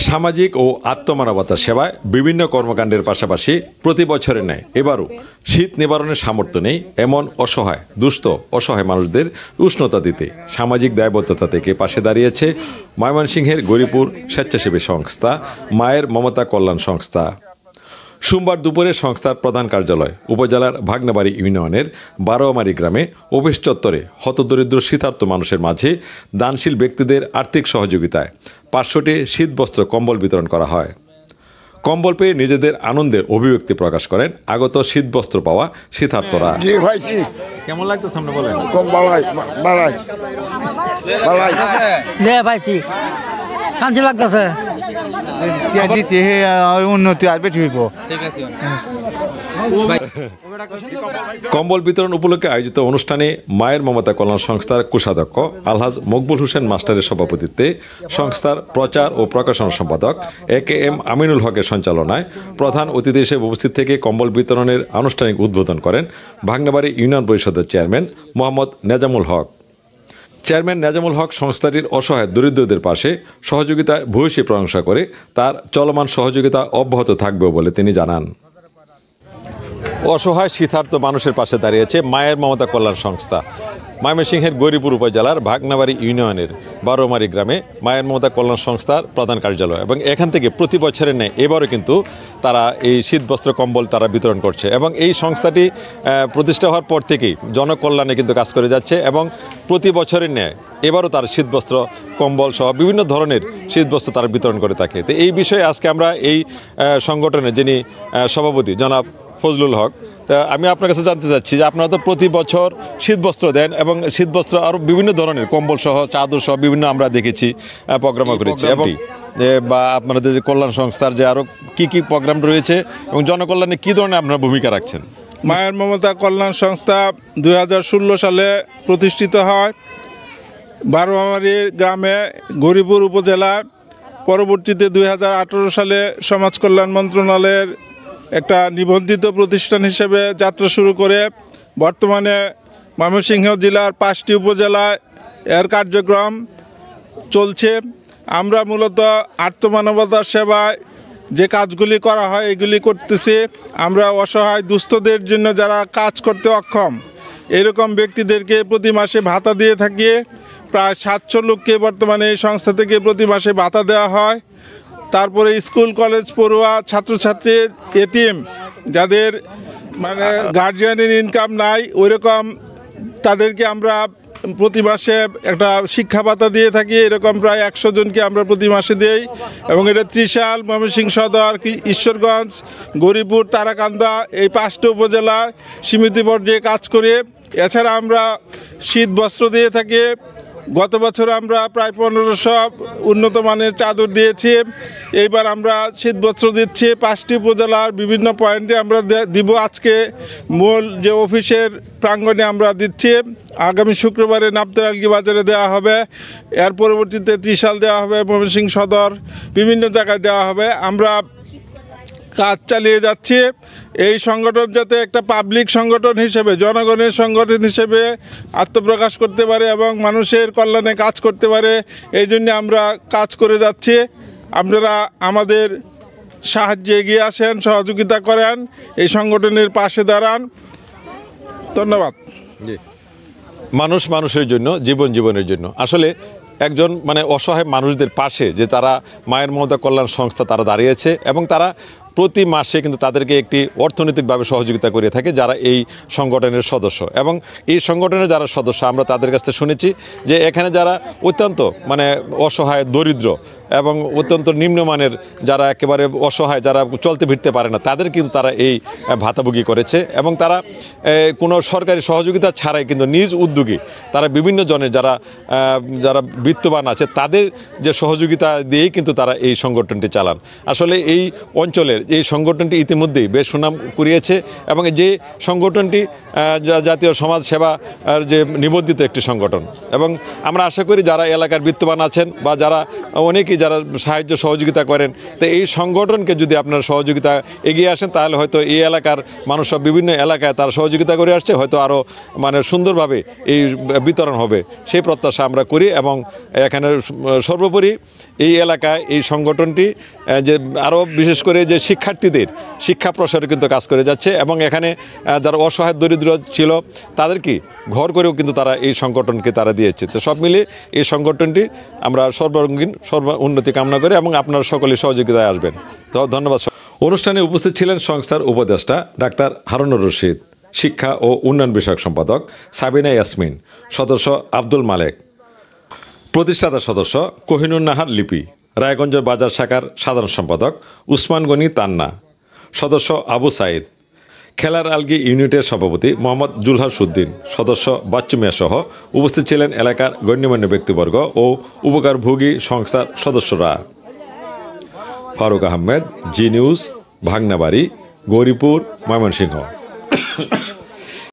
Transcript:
সামাজিক ও আত্মমানবতার সেবায় বিভিন্ন কর্মকাণ্ডের পাশাপাশি প্রতি বছরের ন্যায় এবারও শীত নিবারণের সামর্থ্য নেই এমন অসহায় মানুষদের উষ্ণতা দিতে সামাজিক দায়বদ্ধতা থেকে পাশে দাঁড়িয়েছে ময়মনসিংহের গৌরীপুর স্বেচ্ছাসেবী সংস্থা মায়ের মমতা কল্যাণ সংস্থা। সোমবার দুপুরে সংস্থার প্রধান কার্যালয় উপজেলার ভাগনাবাড়ি ইউনিয়নের বারোয়ামারি গ্রামে অফিস চত্বরে হতদরিদ্র শীতার্ত মানুষের মাঝে দানশীল ব্যক্তিদের আর্থিক সহযোগিতায় 500টি শীতবস্ত্র কম্বল বিতরণ করা হয়। কম্বল পেয়ে নিজেদের আনন্দের অভিব্যক্তি প্রকাশ করেন আগত শীতবস্ত্র পাওয়া শীতার্তরা। কেমন লাগতো সামনে বলেন? শান্তি লাগতেছে, উন্নতি আর বেশি হইব। কম্বল বিতরণ উপলক্ষে আয়োজিত অনুষ্ঠানে মায়ের মমতা কল্যাণ সংস্থার কোষাধ্যক্ষ আলহাজ মকবুল হোসেন মাস্টারের সভাপতিত্বে সংস্থার প্রচার ও প্রকাশনা সম্পাদক AKM আমিনুল হকের সঞ্চালনায় প্রধান অতিথি হিসেবে উপস্থিত থেকে কম্বল বিতরণের আনুষ্ঠানিক উদ্বোধন করেন ভাগনাবাড়ি ইউনিয়ন পরিষদের চেয়ারম্যান মোহাম্মদ নেজামুল হক। চেয়ারম্যান নেজামুল হক সংস্থাটির অসহায় দরিদ্রদের পাশে সহযোগিতার ভূয়সী প্রশংসা করে তার চলমান সহযোগিতা অব্যাহত থাকবে বলে তিনি জানান। অসহায় শীতার্ত মানুষের পাশে দাঁড়িয়েছে মায়ের মমতা কল্যাণ সংস্থা। ময়মনসিংহের গৌরীপুর উপজেলার ভাগনাবাড়ি ইউনিয়নের বারোমারি গ্রামে মায়ের মমতা কল্যাণ সংস্থার প্রধান কার্যালয় এবং এখান থেকে প্রতি বছরের ন্যায় এবারও কিন্তু তারা এই শীতবস্ত্র কম্বল তারা বিতরণ করছে এবং এই সংস্থাটি প্রতিষ্ঠা হওয়ার পর থেকেই জনকল্যাণে কিন্তু কাজ করে যাচ্ছে এবং প্রতি বছরের ন্যায় এবারও তার শীতবস্ত্র কম্বল সহ বিভিন্ন ধরনের শীতবস্ত্র তারা বিতরণ করে থাকে। তো এই বিষয়ে আজকে আমরা এই সংগঠনের যিনি সভাপতি জনাব ফজলুল হক, তা আমি আপনার কাছে জানতে চাচ্ছি যে আপনারা তো প্রতি বছর শীতবস্ত্র দেন এবং শীতবস্ত্র আরও বিভিন্ন ধরনের কম্বল সহ চাদর সহ বিভিন্ন আমরা দেখেছি প্রোগ্রামও করেছি এবং বা আপনাদের যে কল্যাণ সংস্থার যে আরও কী কী প্রোগ্রাম রয়েছে এবং জনকল্যাণে কী ধরনের আপনারা ভূমিকা রাখছেন? মায়ের মমতা কল্যাণ সংস্থা 2016 সালে প্রতিষ্ঠিত হয় বারোয়ামারি গ্রামে গৌরীপুর উপজেলায়। পরবর্তীতে 2018 সালে সমাজ কল্যাণ মন্ত্রণালয়ের একটা নিবন্ধিত প্রতিষ্ঠান হিসেবে যাত্রা শুরু করে বর্তমানে ময়মনসিংহ জেলার 5টি উপজেলায় এর কার্যক্রম চলছে। আমরা মূলত আত্মমানবতার সেবায় যে কাজগুলি করা হয় এগুলি করতেছি। আমরা অসহায় দুস্থদের জন্য যারা কাজ করতে অক্ষম এরকম ব্যক্তিদেরকে প্রতি মাসে ভাতা দিয়ে থাকি। প্রায় 700 লোককে বর্তমানে এই সংস্থা থেকে প্রতি মাসে ভাতা দেওয়া হয়। তারপরে স্কুল কলেজ পড়ুয়া ছাত্রছাত্রী এতিম যাদের মানে গার্জিয়ানের ইনকাম নাই ওইরকম তাদেরকে আমরা প্রতি মাসে একটা শিক্ষা ভাতা দিয়ে থাকি। এরকম প্রায় 100 জনকে আমরা প্রতি মাসে দিই এবং এটা ত্রিশাল, ময়মনসিংহ সদর, ঈশ্বরগঞ্জ, গৌরীপুর, তারাকান্দা এই 5টি উপজেলায় সীমিত পর্যায়ে কাজ করে। এছাড়া আমরা শীত বস্ত্র দিয়ে থাকি। গত বছর আমরা প্রায় 1500 উন্নত মানের চাদর দিয়েছি। এইবার আমরা শীতবস্ত্র দিচ্ছি 5টি উপজেলার বিভিন্ন পয়েন্টে আমরা দিব। আজকে মূল যে অফিসের প্রাঙ্গণে আমরা দিচ্ছি, আগামী শুক্রবারে নাপতেরালগি বাজারে দেওয়া হবে, এর পরবর্তীতে ত্রিশাল দেওয়া হবে, ময়মনসিংহ সদর বিভিন্ন জায়গায় দেওয়া হবে। আমরা কাজ চালিয়ে যাচ্ছি। এই সংগঠন যাতে একটা পাবলিক সংগঠন হিসেবে জনগণের সংগঠন হিসেবে আত্মপ্রকাশ করতে পারে এবং মানুষের কল্যাণে কাজ করতে পারে এই জন্য আমরা কাজ করে যাচ্ছি। আপনারা আমাদের সাহায্যে এগিয়ে আসেন, সহযোগিতা করেন, এই সংগঠনের পাশে দাঁড়ান। ধন্যবাদ। মানুষ মানুষের জন্য, জীবনের জন্য আসলে একজন মানে অসহায় মানুষদের পাশে যে তারা মায়ের মমতা কল্যাণ সংস্থা তারা দাঁড়িয়েছে এবং তারা প্রতি মাসে কিন্তু তাদেরকে একটি অর্থনৈতিকভাবে সহযোগিতা করে থাকে যারা এই সংগঠনের সদস্য। এবং এই সংগঠনের যারা সদস্য আমরা তাদের কাছ থেকে শুনেছি যে এখানে যারা অত্যন্ত মানে অসহায় দরিদ্র এবং অত্যন্ত নিম্নমানের যারা একেবারে অসহায় যারা চলতে ফিরতে পারে না তাদের কিন্তু তারা এই ভাতাভোগী করেছে এবং তারা কোনো সরকারি সহযোগিতা ছাড়াই কিন্তু নিজ উদ্যোগে তারা বিভিন্ন জনের যারা বিত্তবান আছে তাদের যে সহযোগিতা দিয়েই কিন্তু তারা এই সংগঠনটি চালান। আসলে এই অঞ্চলের এই সংগঠনটি ইতিমধ্যেই বেশ সুনাম কুড়িয়েছে এবং যে সংগঠনটি জাতীয় সমাজ সেবা যে নিবন্ধিত একটি সংগঠন এবং আমরা আশা করি যারা এলাকার বিত্তবান আছেন বা যারা অনেকেই যারা সাহায্য সহযোগিতা করেন, তো এই সংগঠনকে যদি আপনারা সহযোগিতা এগিয়ে আসেন তাহলে হয়তো এই এলাকার মানুষ সব বিভিন্ন এলাকায় তারা সহযোগিতা করে আসছে, হয়তো আরও মানে সুন্দরভাবে এই বিতরণ হবে সেই প্রত্যাশা আমরা করি। এবং এখানে সর্বোপরি এই এলাকায় এই সংগঠনটি যে আরও বিশেষ করে যে শিক্ষার্থীদের শিক্ষা প্রসারে কিন্তু কাজ করে যাচ্ছে, এবং এখানে যারা অসহায় দরিদ্র ছিল তাদেরকে ঘর করেও কিন্তু তারা এই সংগঠনকে তারা দিয়েছে। তো সব মিলিয়ে এই সংগঠনটি আমরা সর্বাঙ্গীন উন্নতি কামনা করি এবং আপনারা সকলে সহযোগিতায় আসবেন। তো ধন্যবাদ। অনুষ্ঠানে উপস্থিত ছিলেন সংস্থার উপদেষ্টা ডাক্তার হারুনুর রশিদ, শিক্ষা ও উন্নয়ন বিষয়ক সম্পাদক সাবিনা ইয়াসমিন, সদস্য আব্দুল মালেক, প্রতিষ্ঠাতা সদস্য কোহিনুর নাহার লিপি, রায়গঞ্জ বাজার শাখার সাধারণ সম্পাদক উসমান গনি তান্না, সদস্য আবু সাইদ, খেলার আলগি ইউনিটের সভাপতি মোহাম্মদ জুলহাসউদ্দিন, সদস্য বাচ্চু মিয়া সহ উপস্থিত ছিলেন এলাকার গণ্যমান্য ব্যক্তিবর্গ ও উপকারভোগী সংস্থার সদস্যরা। ফারুক আহমেদ, জি নিউজ, ভাগনাবাড়ি, গৌরীপুর, ময়মনসিংহ।